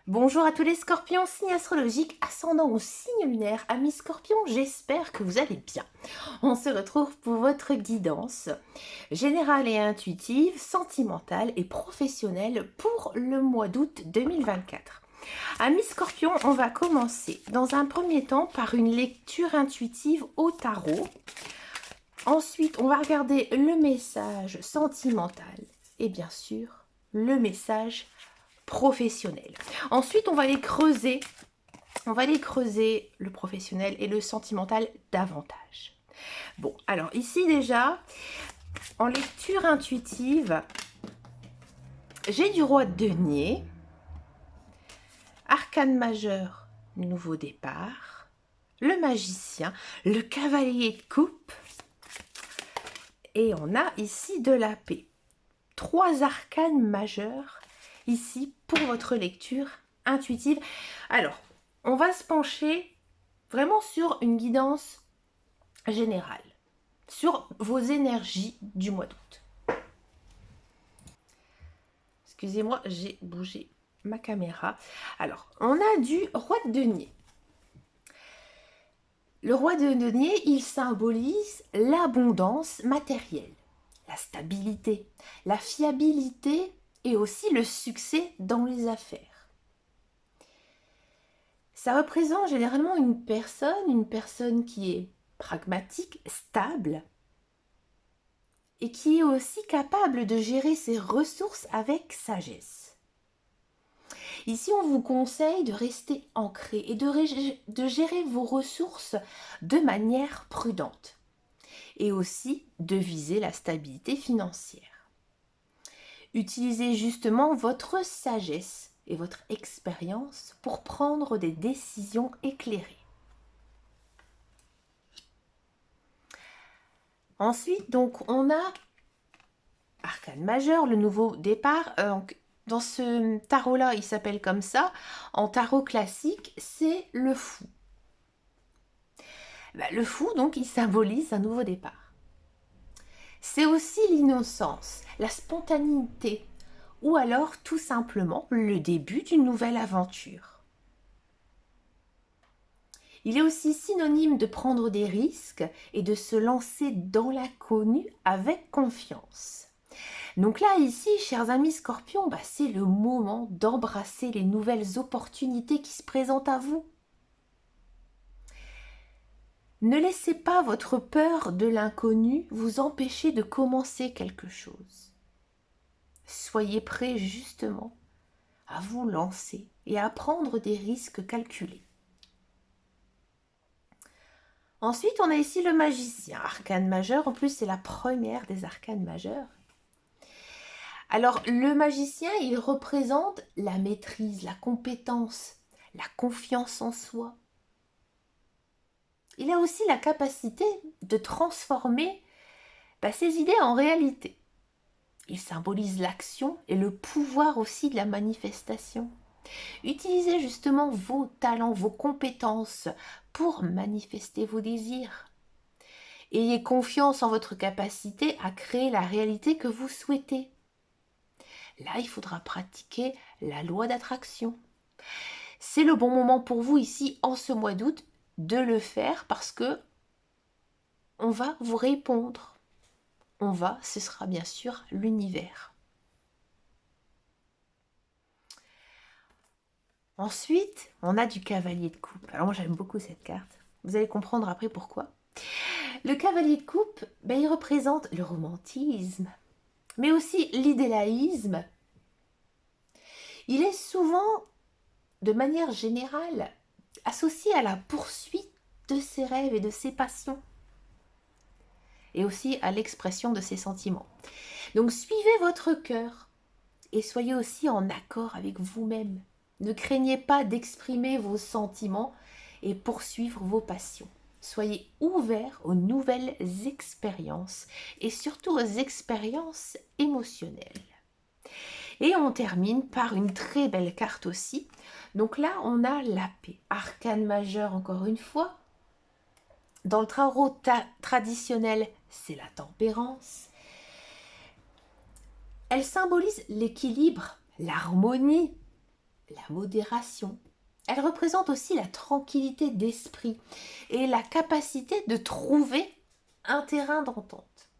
Bonjour à tous les scorpions, signe astrologique, ascendant au signe lunaire, amis scorpions, j'espère que vous allez bien. On se retrouve pour votre guidance générale et intuitive, sentimentale et professionnelle pour le mois d'août 2024. Amis scorpions, on va commencer dans un premier temps par une lecture intuitive au tarot. Ensuite, on va regarder le message sentimental et bien sûr le message professionnel. Ensuite, on va les creuser. On va les creuser, le professionnel et le sentimental davantage. Bon, alors ici déjà, en lecture intuitive, j'ai du roi de denier, arcane majeur, nouveau départ, le magicien, le cavalier de coupe, et on a ici de la paix. Trois arcanes majeurs ici pour votre lecture intuitive. Alors, on va se pencher vraiment sur une guidance générale, sur vos énergies du mois d'août. Excusez-moi, j'ai bougé ma caméra. Alors, on a du roi de denier. Le roi de denier, il symbolise l'abondance matérielle, la stabilité, la fiabilité et aussi le succès dans les affaires. Ça représente généralement une personne qui est pragmatique, stable et qui est aussi capable de gérer ses ressources avec sagesse. Ici, on vous conseille de rester ancré et de gérer vos ressources de manière prudente et aussi de viser la stabilité financière. Utilisez justement votre sagesse et votre expérience pour prendre des décisions éclairées. Ensuite, donc, on a arcane majeur, le nouveau départ. Dans ce tarot-là, il s'appelle comme ça. En tarot classique, c'est le fou. Le fou, donc, il symbolise un nouveau départ. C'est aussi l'innocence, la spontanéité, ou alors tout simplement le début d'une nouvelle aventure. Il est aussi synonyme de prendre des risques et de se lancer dans l'inconnu avec confiance. Donc là, ici, chers amis scorpions, c'est le moment d'embrasser les nouvelles opportunités qui se présentent à vous. Ne laissez pas votre peur de l'inconnu vous empêcher de commencer quelque chose. Soyez prêts justement à vous lancer et à prendre des risques calculés. Ensuite, on a ici le magicien, arcane majeur. En plus, c'est la première des arcanes majeures. Alors, le magicien, il représente la maîtrise, la compétence, la confiance en soi. Il a aussi la capacité de transformer ses idées en réalité. Il symbolise l'action et le pouvoir aussi de la manifestation. Utilisez justement vos talents, vos compétences pour manifester vos désirs. Ayez confiance en votre capacité à créer la réalité que vous souhaitez. Là, il faudra pratiquer la loi d'attraction. C'est le bon moment pour vous ici, en ce mois d'août, de le faire parce que on va vous répondre. Ce sera bien sûr l'univers. Ensuite, on a du cavalier de coupe. Alors moi, j'aime beaucoup cette carte. Vous allez comprendre après pourquoi. Le cavalier de coupe, il représente le romantisme, mais aussi l'idéalisme. Il est souvent, de manière générale, associé à la poursuite de ses rêves et de ses passions, et aussi à l'expression de ses sentiments. Donc suivez votre cœur et soyez aussi en accord avec vous-même. Ne craignez pas d'exprimer vos sentiments et poursuivre vos passions. Soyez ouverts aux nouvelles expériences et surtout aux expériences émotionnelles. Et on termine par une très belle carte aussi. Donc là, on a la paix. Arcane majeur encore une fois. Dans le tarot traditionnel, c'est la tempérance. Elle symbolise l'équilibre, l'harmonie, la modération. Elle représente aussi la tranquillité d'esprit et la capacité de trouver un terrain d'entente.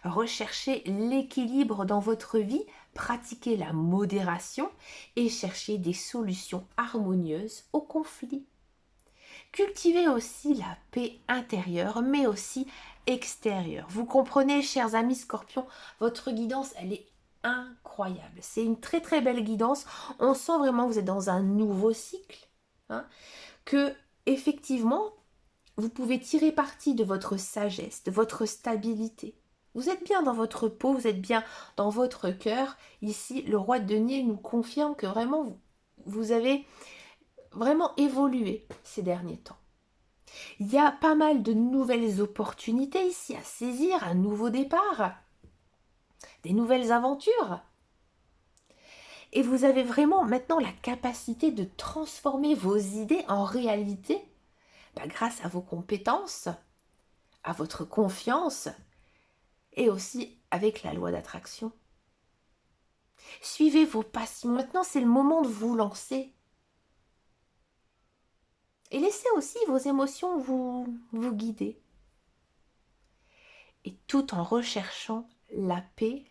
Recherchez l'équilibre dans votre vie, pratiquez la modération et cherchez des solutions harmonieuses aux conflits. Cultivez aussi la paix intérieure, mais aussi extérieure. Vous comprenez, chers amis Scorpions, votre guidance, elle est incroyable. C'est une très très belle guidance. On sent vraiment que vous êtes dans un nouveau cycle, hein, que effectivement, vous pouvez tirer parti de votre sagesse, de votre stabilité. Vous êtes bien dans votre peau, vous êtes bien dans votre cœur. Ici, le roi de denier nous confirme que vraiment, vous avez vraiment évolué ces derniers temps. Il y a pas mal de nouvelles opportunités ici à saisir, un nouveau départ, des nouvelles aventures. Et vous avez vraiment maintenant la capacité de transformer vos idées en réalité grâce à vos compétences, à votre confiance et aussi avec la loi d'attraction. Suivez vos passions. Maintenant, c'est le moment de vous lancer. Et laissez aussi vos émotions vous guider. Et tout en recherchant la paix,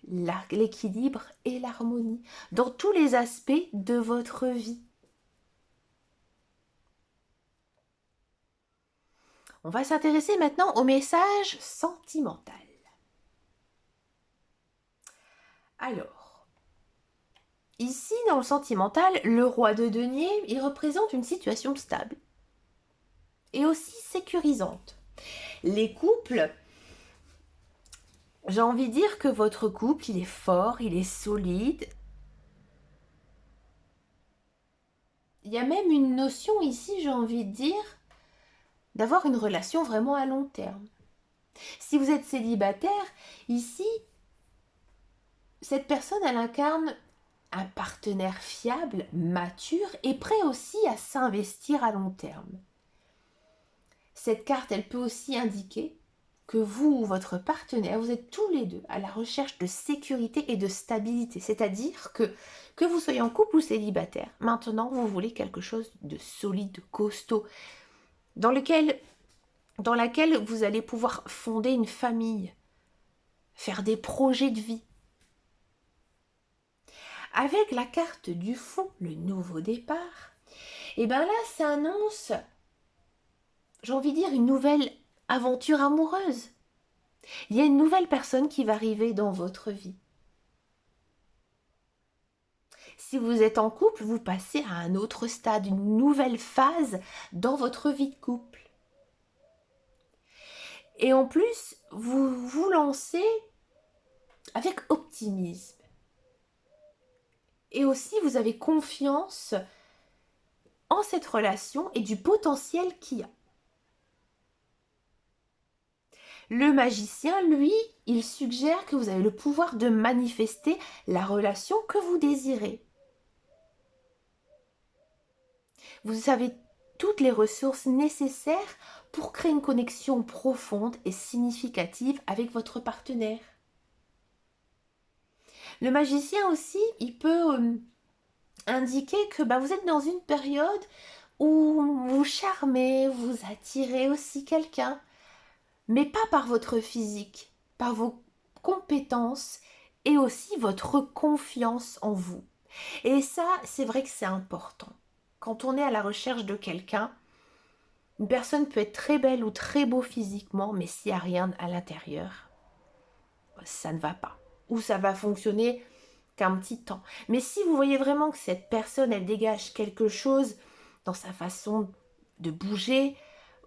l'équilibre et l'harmonie dans tous les aspects de votre vie. On va s'intéresser maintenant au message sentimental. Alors, ici dans le sentimental, le roi de denier, il représente une situation stable et aussi sécurisante. Les couples, j'ai envie de dire que votre couple, il est fort, il est solide. Il y a même une notion ici, j'ai envie de dire, d'avoir une relation vraiment à long terme. Si vous êtes célibataire, ici, cette personne, elle incarne un partenaire fiable, mature et prêt aussi à s'investir à long terme. Cette carte, elle peut aussi indiquer que vous ou votre partenaire, vous êtes tous les deux à la recherche de sécurité et de stabilité. C'est-à-dire que vous soyez en couple ou célibataire, maintenant vous voulez quelque chose de solide, de costaud, dans laquelle vous allez pouvoir fonder une famille, faire des projets de vie. Avec la carte du fond, le nouveau départ, et bien là, ça annonce, j'ai envie de dire, une nouvelle aventure amoureuse. Il y a une nouvelle personne qui va arriver dans votre vie. Si vous êtes en couple, vous passez à un autre stade, une nouvelle phase dans votre vie de couple. Et en plus, vous vous lancez avec optimisme. Et aussi, vous avez confiance en cette relation et du potentiel qu'il y a. Le magicien, lui, il suggère que vous avez le pouvoir de manifester la relation que vous désirez. Vous avez toutes les ressources nécessaires pour créer une connexion profonde et significative avec votre partenaire. Le magicien aussi, il peut indiquer que vous êtes dans une période où vous charmez, vous attirez aussi quelqu'un, mais pas par votre physique, par vos compétences et aussi votre confiance en vous. Et ça, c'est vrai que c'est important. Quand on est à la recherche de quelqu'un, une personne peut être très belle ou très beau physiquement, mais s'il n'y a rien à l'intérieur, ça ne va pas. Ou ça va fonctionner qu'un petit temps. Mais si vous voyez vraiment que cette personne, elle dégage quelque chose dans sa façon de bouger,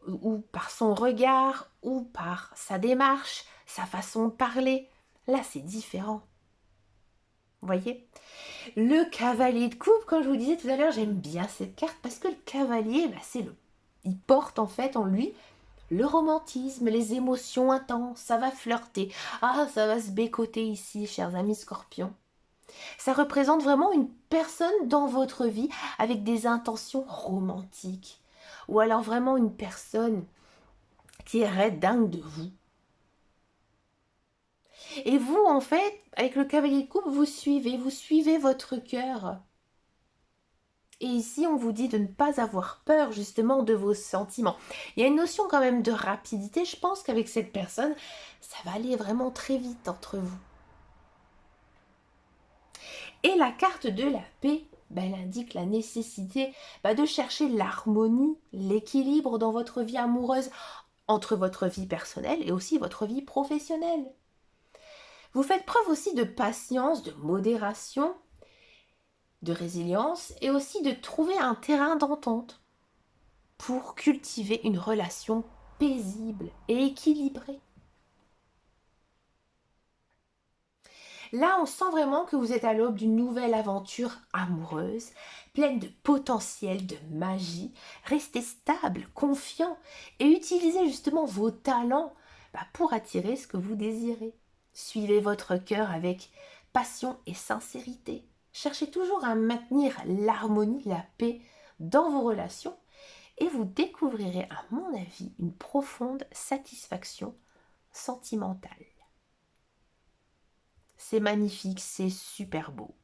ou par son regard, ou par sa démarche, sa façon de parler, là c'est différent. Vous voyez? Le cavalier de coupe, comme je vous disais tout à l'heure, j'aime bien cette carte parce que le cavalier, il porte en fait en lui le romantisme, les émotions intenses, ça va flirter. Ah, ça va se bécoter ici, chers amis Scorpions. Ça représente vraiment une personne dans votre vie avec des intentions romantiques. Ou alors vraiment une personne qui est dingue de vous. Et vous, en fait, avec le cavalier de coupe, vous suivez votre cœur. Et ici, on vous dit de ne pas avoir peur justement de vos sentiments. Il y a une notion quand même de rapidité. Je pense qu'avec cette personne, ça va aller vraiment très vite entre vous. Et la carte de la paix, ben, elle indique la nécessité de chercher l'harmonie, l'équilibre dans votre vie amoureuse, entre votre vie personnelle et aussi votre vie professionnelle. Vous faites preuve aussi de patience, de modération, de résilience et aussi de trouver un terrain d'entente pour cultiver une relation paisible et équilibrée. Là, on sent vraiment que vous êtes à l'aube d'une nouvelle aventure amoureuse, pleine de potentiel, de magie. Restez stable, confiant et utilisez justement vos talents pour attirer ce que vous désirez. Suivez votre cœur avec passion et sincérité. Cherchez toujours à maintenir l'harmonie, la paix dans vos relations et vous découvrirez, à mon avis, une profonde satisfaction sentimentale. C'est magnifique, c'est super beau.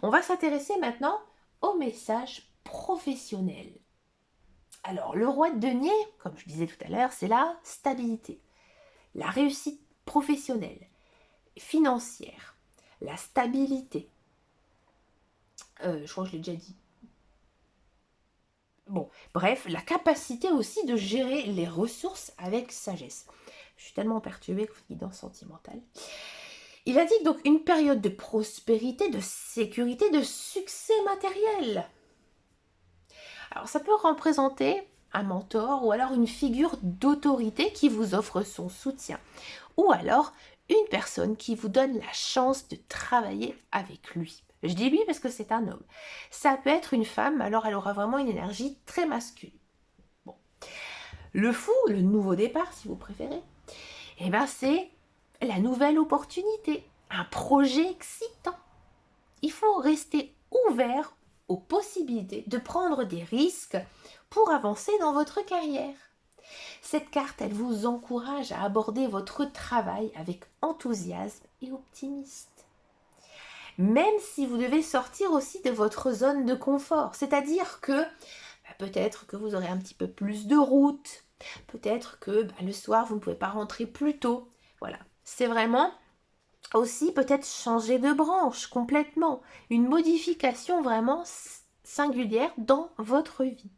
On va s'intéresser maintenant au message professionnel. Alors, le roi de denier, comme je disais tout à l'heure, c'est la stabilité, la réussite professionnelle, financière, la stabilité. Je crois que je l'ai déjà dit. Bon, bref, la capacité aussi de gérer les ressources avec sagesse. Je suis tellement perturbée que vous dites dans sentimental. Il indique donc une période de prospérité, de sécurité, de succès matériel. Alors ça peut représenter un mentor ou alors une figure d'autorité qui vous offre son soutien. Ou alors une personne qui vous donne la chance de travailler avec lui. Je dis lui parce que c'est un homme. Ça peut être une femme, alors elle aura vraiment une énergie très masculine. Bon. Le fou, le nouveau départ si vous préférez, eh ben c'est la nouvelle opportunité, un projet excitant. Il faut rester ouvert aux possibilités de prendre des risques pour avancer dans votre carrière. Cette carte, elle vous encourage à aborder votre travail avec enthousiasme et optimisme. Même si vous devez sortir aussi de votre zone de confort, c'est-à-dire que peut-être que vous aurez un petit peu plus de route, peut-être que le soir vous ne pouvez pas rentrer plus tôt. Voilà, c'est vraiment aussi peut-être changer de branche complètement, une modification vraiment singulière dans votre vie.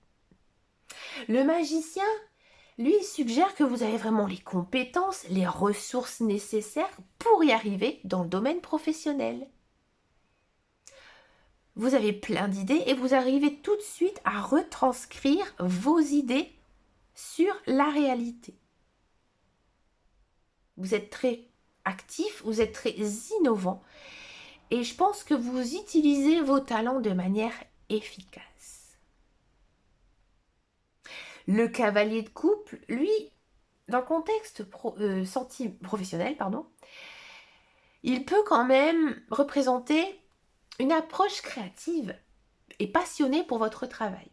Le magicien, lui, suggère que vous avez vraiment les compétences, les ressources nécessaires pour y arriver dans le domaine professionnel. Vous avez plein d'idées et vous arrivez tout de suite à retranscrire vos idées sur la réalité. Vous êtes très actif, vous êtes très innovant et je pense que vous utilisez vos talents de manière efficace. Le cavalier de couple, lui, dans le contexte professionnel, il peut quand même représenter une approche créative et passionnée pour votre travail.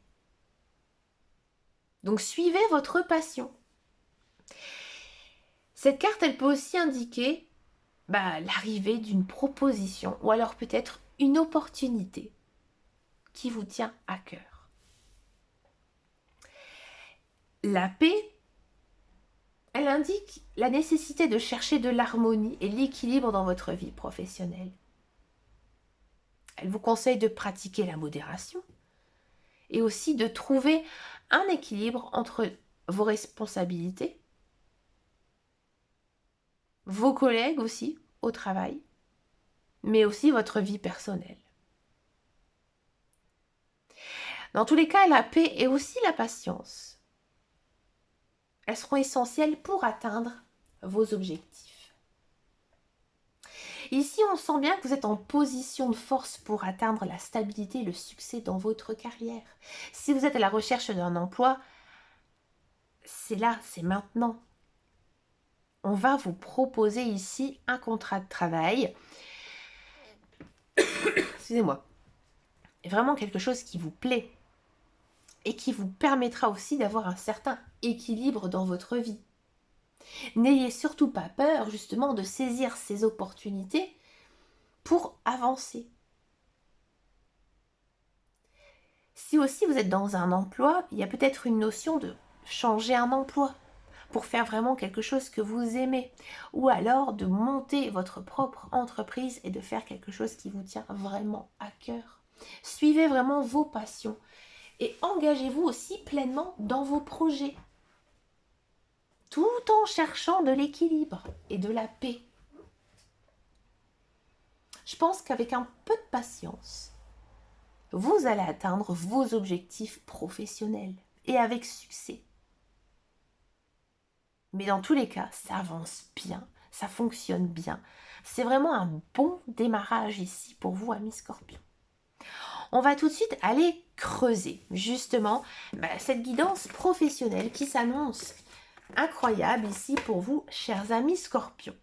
Donc suivez votre passion. Cette carte, elle peut aussi indiquer l'arrivée d'une proposition ou alors peut-être une opportunité qui vous tient à cœur. La paix, elle indique la nécessité de chercher de l'harmonie et l'équilibre dans votre vie professionnelle. Elle vous conseille de pratiquer la modération et aussi de trouver un équilibre entre vos responsabilités, vos collègues aussi au travail, mais aussi votre vie personnelle. Dans tous les cas, la paix et aussi la patience, elles seront essentielles pour atteindre vos objectifs. Ici, on sent bien que vous êtes en position de force pour atteindre la stabilité et le succès dans votre carrière. Si vous êtes à la recherche d'un emploi, c'est là, c'est maintenant. On va vous proposer ici un contrat de travail. Excusez-moi. Vraiment quelque chose qui vous plaît et qui vous permettra aussi d'avoir un certain équilibre dans votre vie. N'ayez surtout pas peur justement de saisir ces opportunités pour avancer. Si aussi vous êtes dans un emploi, il y a peut-être une notion de changer un emploi pour faire vraiment quelque chose que vous aimez, ou alors de monter votre propre entreprise et de faire quelque chose qui vous tient vraiment à cœur. Suivez vraiment vos passions et engagez-vous aussi pleinement dans vos projets, tout en cherchant de l'équilibre et de la paix. Je pense qu'avec un peu de patience, vous allez atteindre vos objectifs professionnels et avec succès. Mais dans tous les cas, ça avance bien, ça fonctionne bien. C'est vraiment un bon démarrage ici pour vous, amis Scorpions. On va tout de suite aller creuser justement cette guidance professionnelle qui s'annonce incroyable ici pour vous, chers amis Scorpions.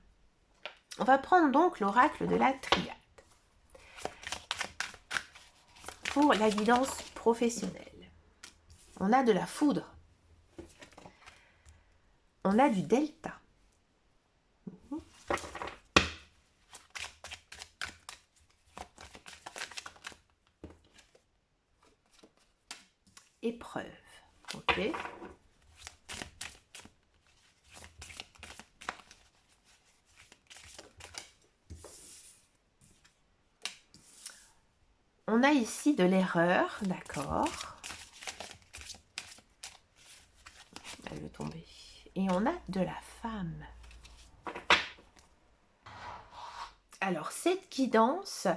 On va prendre donc l'oracle de la triade pour la guidance professionnelle. On a de la foudre. On a du delta. Épreuve. Ok. On a ici de l'erreur, d'accord. Elle veut tomber. Et on a de la femme. Alors, cette guidance,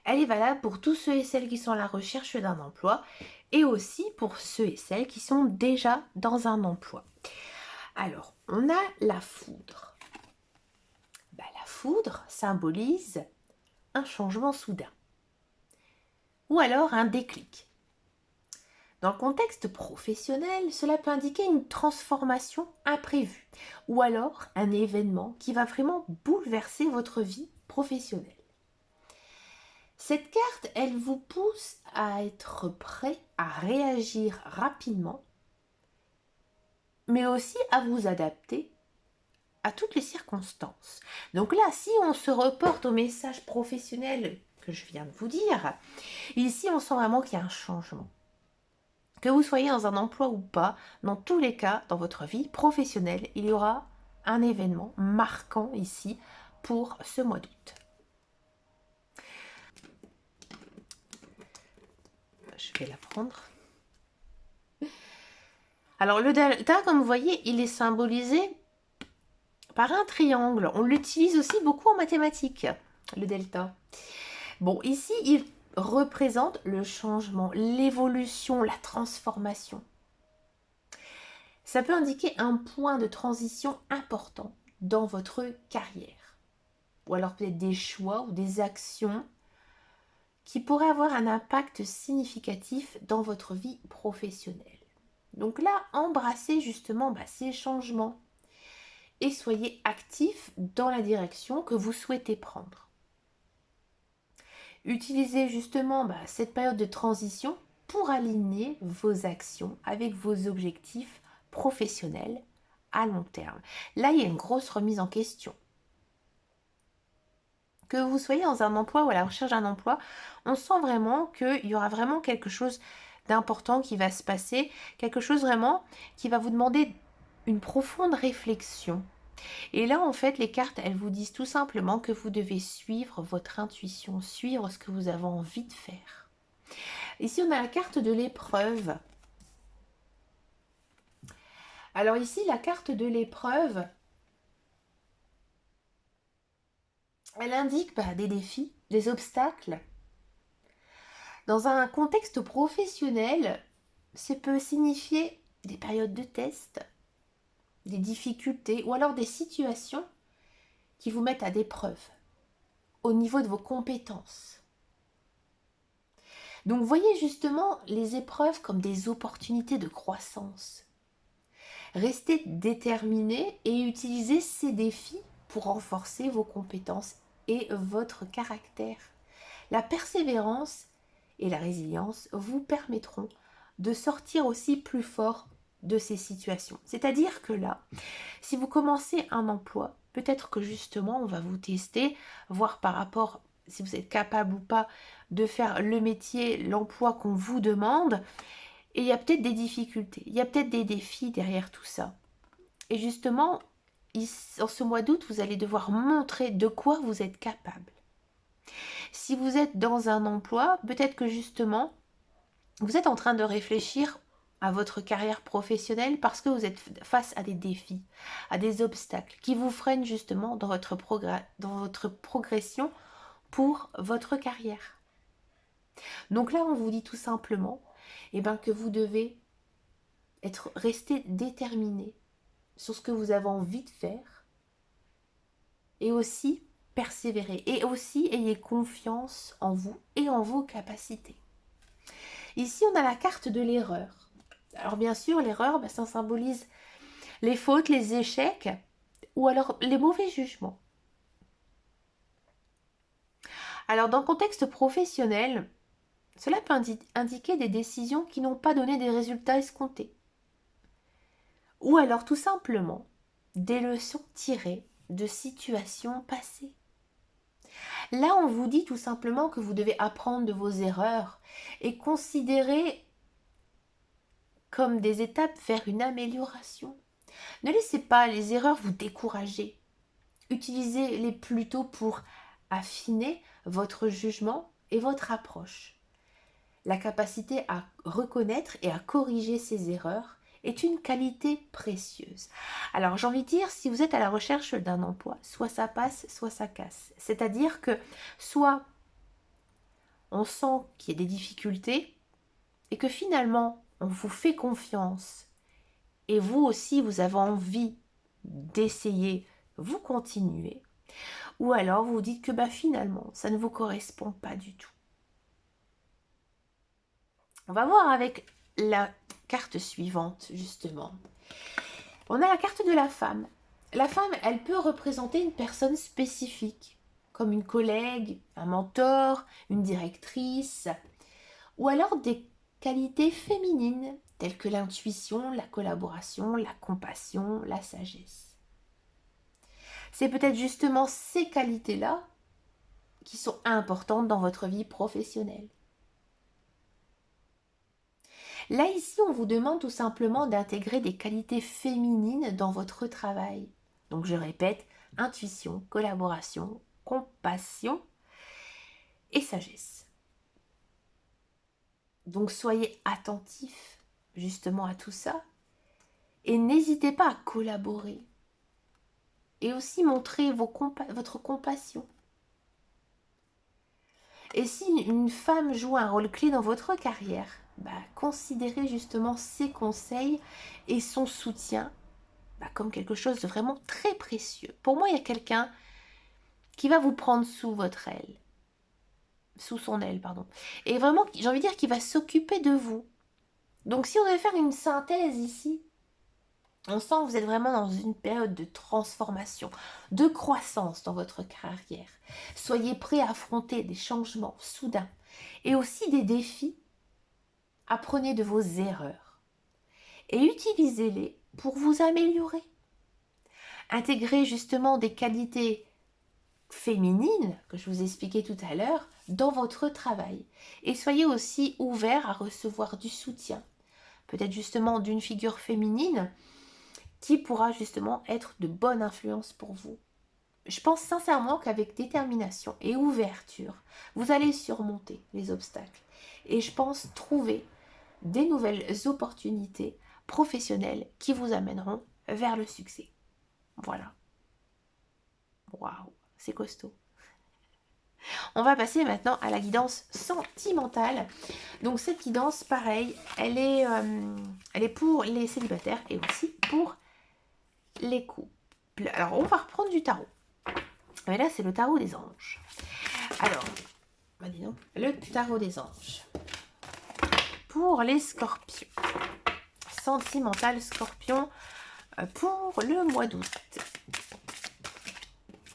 elle est valable pour tous ceux et celles qui sont à la recherche d'un emploi et aussi pour ceux et celles qui sont déjà dans un emploi. Alors, on a la foudre. La foudre symbolise un changement soudain ou alors un déclic. Dans le contexte professionnel, cela peut indiquer une transformation imprévue ou alors un événement qui va vraiment bouleverser votre vie professionnelle. Cette carte, elle vous pousse à être prêt à réagir rapidement, mais aussi à vous adapter à toutes les circonstances. Donc là, si on se reporte au message professionnel que je viens de vous dire, ici on sent vraiment qu'il y a un changement. Que vous soyez dans un emploi ou pas, dans tous les cas, dans votre vie professionnelle, il y aura un événement marquant ici pour ce mois d'août. Je vais la prendre. Alors le delta, comme vous voyez, il est symbolisé par un triangle. On l'utilise aussi beaucoup en mathématiques, le delta. Bon, ici, il représente le changement, l'évolution, la transformation. Ça peut indiquer un point de transition important dans votre carrière. Ou alors peut-être des choix ou des actions qui pourraient avoir un impact significatif dans votre vie professionnelle. Donc là, embrassez justement ces changements et soyez actifs dans la direction que vous souhaitez prendre. Utilisez justement cette période de transition pour aligner vos actions avec vos objectifs professionnels à long terme. Là, il y a une grosse remise en question. Que vous soyez dans un emploi ou à la recherche d'un emploi, on sent vraiment qu'il y aura vraiment quelque chose d'important qui va se passer, quelque chose vraiment qui va vous demander une profonde réflexion. Et là, en fait, les cartes, elles vous disent tout simplement que vous devez suivre votre intuition, suivre ce que vous avez envie de faire. Ici, on a la carte de l'épreuve. Alors ici, la carte de l'épreuve, elle indique des défis, des obstacles. Dans un contexte professionnel, ça peut signifier des périodes de test, des difficultés ou alors des situations qui vous mettent à l'épreuve au niveau de vos compétences. Donc voyez justement les épreuves comme des opportunités de croissance. Restez déterminé et utilisez ces défis pour renforcer vos compétences et votre caractère. La persévérance et la résilience vous permettront de sortir aussi plus fort de ces situations. C'est-à-dire que là, si vous commencez un emploi, peut-être que justement on va vous tester, voir par rapport si vous êtes capable ou pas de faire le métier, l'emploi qu'on vous demande. Et il y a peut-être des difficultés, il y a peut-être des défis derrière tout ça. Et justement, en ce mois d'août, vous allez devoir montrer de quoi vous êtes capable. Si vous êtes dans un emploi, peut-être que justement, vous êtes en train de réfléchir à votre carrière professionnelle parce que vous êtes face à des défis, à des obstacles qui vous freinent justement dans votre progression pour votre carrière. Donc là, on vous dit tout simplement que vous devez rester déterminé sur ce que vous avez envie de faire et aussi persévérer et aussi ayez confiance en vous et en vos capacités. Ici, on a la carte de l'erreur. Alors bien sûr, l'erreur, ça symbolise les fautes, les échecs ou alors les mauvais jugements. Alors dans le contexte professionnel, cela peut indiquer des décisions qui n'ont pas donné des résultats escomptés. Ou alors tout simplement des leçons tirées de situations passées. Là, on vous dit tout simplement que vous devez apprendre de vos erreurs et considérer comme des étapes vers une amélioration. Ne laissez pas les erreurs vous décourager. Utilisez-les plutôt pour affiner votre jugement et votre approche. La capacité à reconnaître et à corriger ces erreurs est une qualité précieuse. Alors j'ai envie de dire, si vous êtes à la recherche d'un emploi, soit ça passe, soit ça casse. C'est-à-dire que soit on sent qu'il y a des difficultés et que finalement on vous fait confiance et vous aussi vous avez envie d'essayer, vous continuez, ou alors vous vous dites que finalement ça ne vous correspond pas du tout. On va voir avec la carte suivante, justement. On a la carte de la femme. La femme, elle peut représenter une personne spécifique, comme une collègue, un mentor, une directrice, ou alors des qualités féminines, telles que l'intuition, la collaboration, la compassion, la sagesse. C'est peut-être justement ces qualités-là qui sont importantes dans votre vie professionnelle. Là, ici, on vous demande tout simplement d'intégrer des qualités féminines dans votre travail. Donc, je répète, intuition, collaboration, compassion et sagesse. Donc, soyez attentifs justement à tout ça et n'hésitez pas à collaborer et aussi montrer votre compassion. Et si une femme joue un rôle clé dans votre carrière, considérez justement ses conseils et son soutien comme quelque chose de vraiment très précieux. Pour moi, il y a quelqu'un qui va vous prendre sous son aile, et vraiment, j'ai envie de dire qu'il va s'occuper de vous. Donc si on devait faire une synthèse ici, on sent que vous êtes vraiment dans une période de transformation, de croissance dans votre carrière. Soyez prêts à affronter des changements soudains et aussi des défis. Apprenez de vos erreurs et utilisez-les pour vous améliorer. Intégrez justement des qualités féminines, que je vous expliquais tout à l'heure, dans votre travail. Et soyez aussi ouverts à recevoir du soutien, peut-être justement d'une figure féminine qui pourra justement être de bonne influence pour vous. Je pense sincèrement qu'avec détermination et ouverture, vous allez surmonter les obstacles. Et je pense trouver des nouvelles opportunités professionnelles qui vous amèneront vers le succès. Voilà. Waouh, c'est costaud. On va passer maintenant à la guidance sentimentale. Donc cette guidance, pareil, elle est pour les célibataires et aussi pour les couples. Alors, on va reprendre du tarot. Mais là, c'est le tarot des anges. Alors, dis donc, le tarot des anges. Pour les scorpions. Sentimental scorpion pour le mois d'août.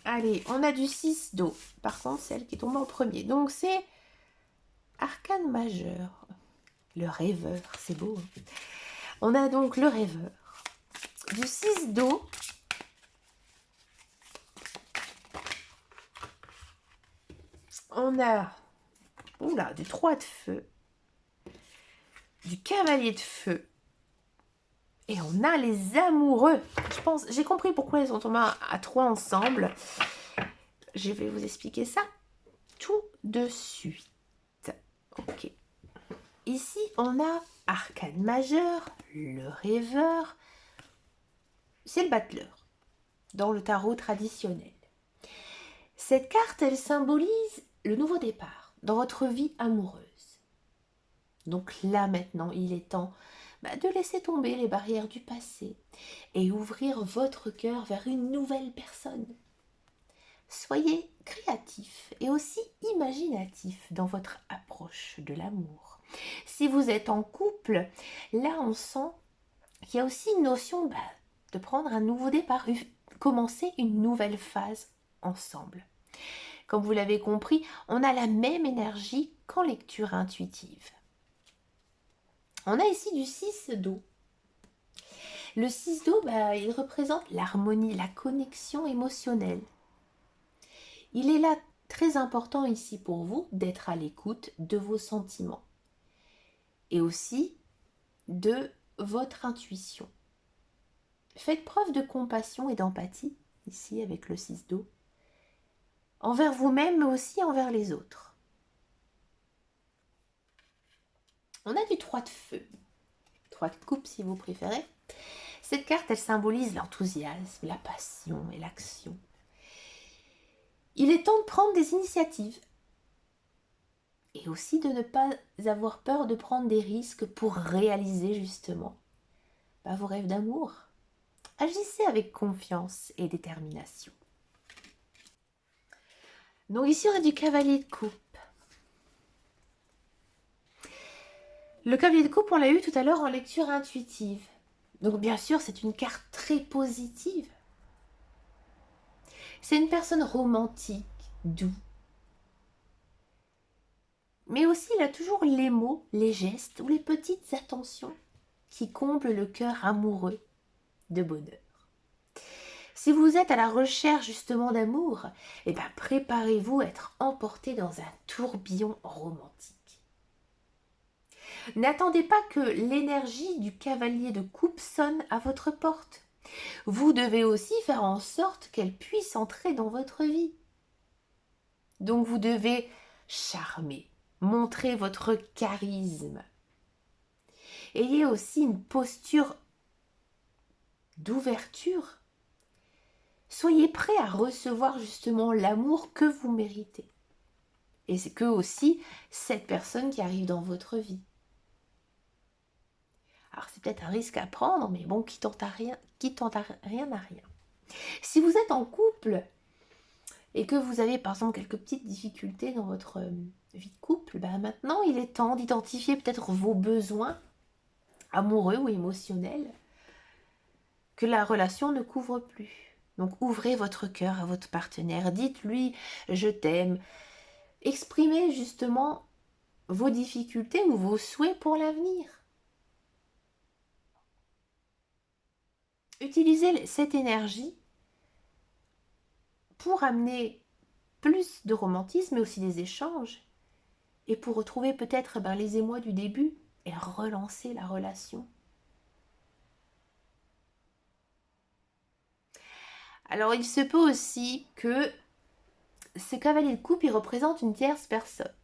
Allez, on a du 6 d'eau. Par contre, celle qui tombe en premier. Donc, c'est arcane majeur. Le rêveur, c'est beau. On a donc le rêveur. Du 6 d'eau. On a oula, du 3 de feu, du cavalier de feu, et on a les amoureux. Je pense, j'ai compris pourquoi ils sont tombés à 3 ensemble. Je vais vous expliquer ça tout de suite. Ok. Ici, on a Arcane majeur, le rêveur, c'est le battleur dans le tarot traditionnel. Cette carte, elle symbolise le nouveau départ dans votre vie amoureuse. Donc là maintenant, il est temps de laisser tomber les barrières du passé et ouvrir votre cœur vers une nouvelle personne. Soyez créatif et aussi imaginatif dans votre approche de l'amour. Si vous êtes en couple, là on sent qu'il y a aussi une notion de prendre un nouveau départ, commencer une nouvelle phase ensemble. Comme vous l'avez compris, on a la même énergie qu'en lecture intuitive. On a ici du 6 d'eau. Le 6 d'eau, il représente l'harmonie, la connexion émotionnelle. Il est là très important ici pour vous d'être à l'écoute de vos sentiments et aussi de votre intuition. Faites preuve de compassion et d'empathie, ici avec le 6 d'eau, envers vous-même mais aussi envers les autres. On a du 3 de feu, 3 de coupe si vous préférez. Cette carte, elle symbolise l'enthousiasme, la passion et l'action. Il est temps de prendre des initiatives et aussi de ne pas avoir peur de prendre des risques pour réaliser justement vos rêves d'amour. Agissez avec confiance et détermination. Donc ici, on a du cavalier de coupe. Le cavalier de coupe, on l'a eu tout à l'heure en lecture intuitive. Donc bien sûr, c'est une carte très positive. C'est une personne romantique, doux. Mais aussi, il a toujours les mots, les gestes ou les petites attentions qui comblent le cœur amoureux de bonheur. Si vous êtes à la recherche justement d'amour, préparez-vous à être emporté dans un tourbillon romantique. N'attendez pas que l'énergie du cavalier de coupe sonne à votre porte. Vous devez aussi faire en sorte qu'elle puisse entrer dans votre vie. Donc vous devez charmer, montrer votre charisme. Ayez aussi une posture d'ouverture. Soyez prêt à recevoir justement l'amour que vous méritez. Et c'est que aussi cette personne qui arrive dans votre vie. Alors c'est peut-être un risque à prendre, mais bon, qui tente à rien n'a rien. Si vous êtes en couple et que vous avez par exemple quelques petites difficultés dans votre vie de couple, maintenant il est temps d'identifier peut-être vos besoins amoureux ou émotionnels que la relation ne couvre plus. Donc ouvrez votre cœur à votre partenaire, dites-lui je t'aime, exprimez justement vos difficultés ou vos souhaits pour l'avenir. Utilisez cette énergie pour amener plus de romantisme, mais aussi des échanges, et pour retrouver peut-être les émois du début et relancer la relation. Alors il se peut aussi que ce cavalier de coupe, il représente une tierce personne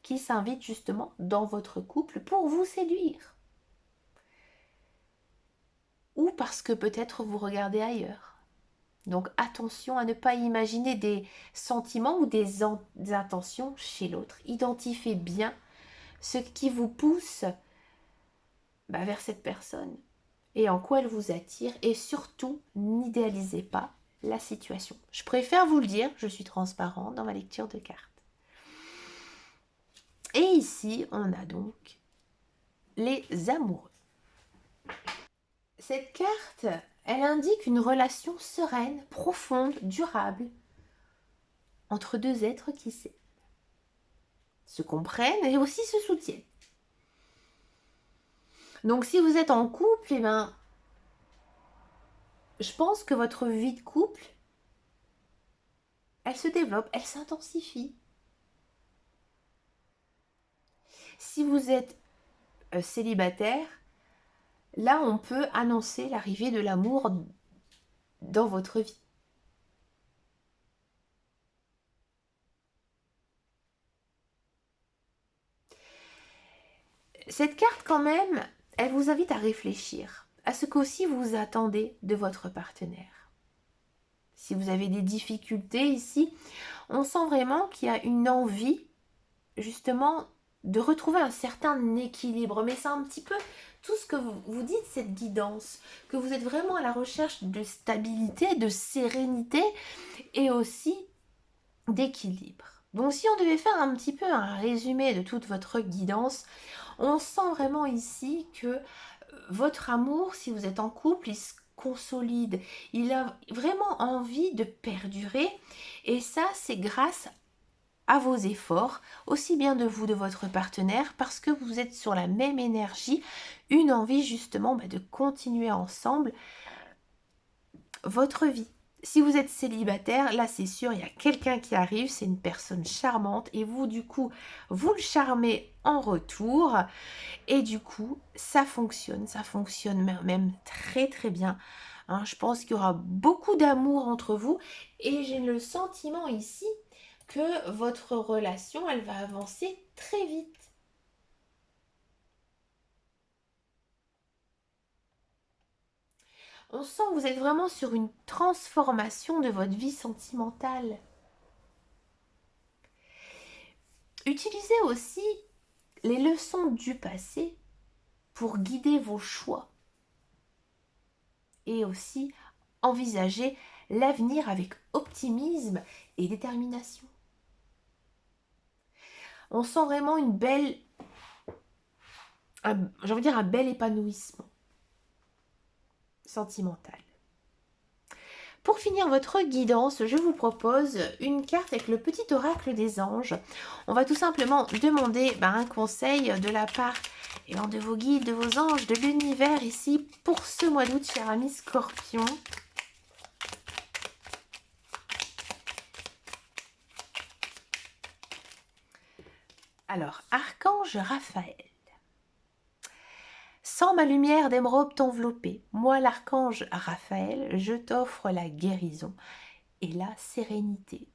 qui s'invite justement dans votre couple pour vous séduire. Ou parce que peut-être vous regardez ailleurs. Donc attention à ne pas imaginer des sentiments ou des intentions chez l'autre. Identifiez bien ce qui vous pousse vers cette personne et en quoi elle vous attire. Et surtout, n'idéalisez pas la situation. Je préfère vous le dire, je suis transparente dans ma lecture de cartes. Et ici, on a donc les amoureux. Cette carte, elle indique une relation sereine, profonde, durable entre deux êtres qui s'aiment, se comprennent et aussi se soutiennent. Donc si vous êtes en couple, je pense que votre vie de couple, elle se développe, elle s'intensifie. Si vous êtes célibataire, là, on peut annoncer l'arrivée de l'amour dans votre vie. Cette carte, quand même, elle vous invite à réfléchir à ce qu'aussi vous attendez de votre partenaire. Si vous avez des difficultés ici, on sent vraiment qu'il y a une envie, justement, de retrouver un certain équilibre. Mais c'est un petit peu tout ce que vous dites, cette guidance, que vous êtes vraiment à la recherche de stabilité, de sérénité et aussi d'équilibre. Donc si on devait faire un petit peu un résumé de toute votre guidance, on sent vraiment ici que votre amour, si vous êtes en couple, il se consolide. Il a vraiment envie de perdurer. Et ça, c'est grâce à vos efforts, aussi bien de vous, de votre partenaire, parce que vous êtes sur la même énergie, une envie justement de continuer ensemble votre vie. Si vous êtes célibataire, là c'est sûr, il y a quelqu'un qui arrive, c'est une personne charmante et vous du coup, vous le charmez en retour et du coup, ça fonctionne même très très bien. Hein, je pense qu'il y aura beaucoup d'amour entre vous et j'ai le sentiment ici que votre relation, elle va avancer très vite. On sent que vous êtes vraiment sur une transformation de votre vie sentimentale. Utilisez aussi les leçons du passé pour guider vos choix et aussi envisager l'avenir avec optimisme et détermination. On sent vraiment une belle, j'ai envie de dire un bel épanouissement sentimental. Pour finir votre guidance, je vous propose une carte avec le petit oracle des anges. On va tout simplement demander un conseil de la part de vos guides, de vos anges, de l'univers ici pour ce mois d'août, cher ami Scorpion. Alors, Archange Raphaël. Sans ma lumière d'émeraude t'envelopper, moi l'archange Raphaël, je t'offre la guérison et la sérénité.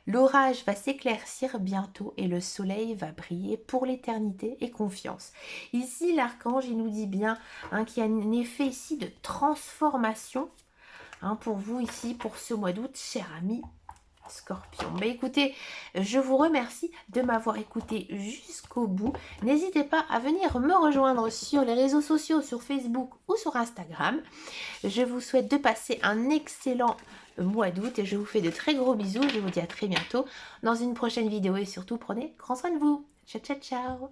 L'orage va s'éclaircir bientôt et le soleil va briller pour l'éternité et confiance. Ici, l'archange, il nous dit bien qu'il y a un effet ici de transformation pour vous ici, pour ce mois d'août, cher ami Scorpion. Écoutez, je vous remercie de m'avoir écouté jusqu'au bout. N'hésitez pas à venir me rejoindre sur les réseaux sociaux, sur Facebook ou sur Instagram. Je vous souhaite de passer un excellent mois d'août et je vous fais de très gros bisous. Je vous dis à très bientôt dans une prochaine vidéo et surtout prenez grand soin de vous. Ciao, ciao, ciao.